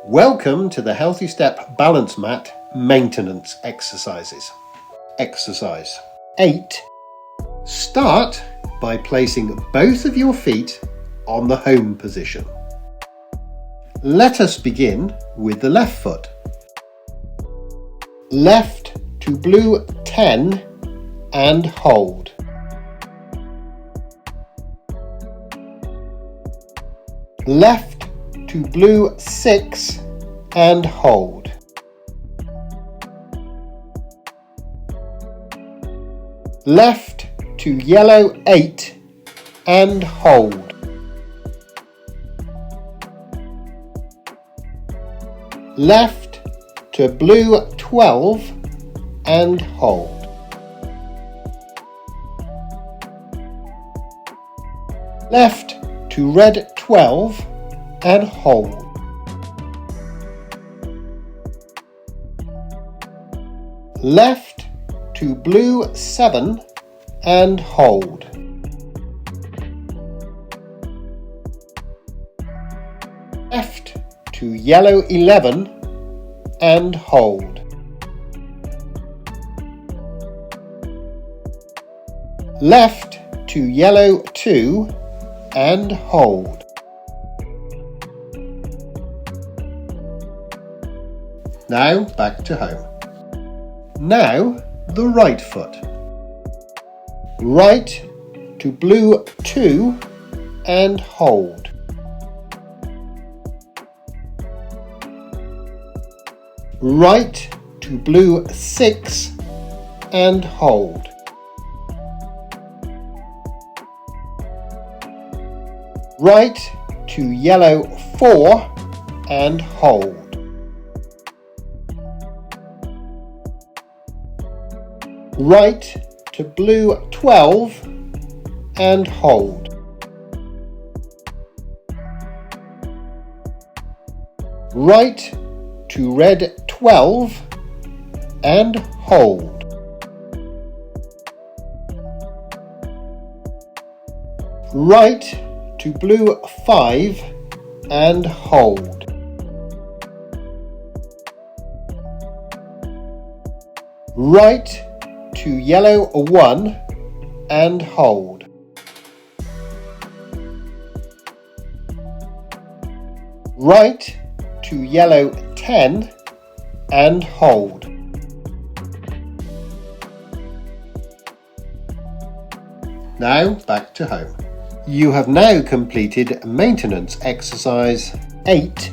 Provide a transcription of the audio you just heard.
Welcome to the HealthyStep Balance Mat maintenance exercises. Exercise 8. Start by placing both of your feet on the home position. Let us begin with the left foot. Left to blue 10 and hold. Left to blue 6 and hold. Left to yellow 8 and hold. Left to blue 12 and hold. Left to red 12 and hold. Left to blue 7 and hold. Left to yellow 11 and hold. Left to yellow 2 and hold. Now back to home. Now the right foot. Right to blue 2 and hold. Right to blue 6 and hold. Right to yellow 4 and hold. Right to blue 12 and hold. Right to red 12 and hold. Right to blue 5 and hold. Right to yellow 1 and hold. Right to yellow 10 and hold. Now back to home. You have now completed maintenance exercise 8.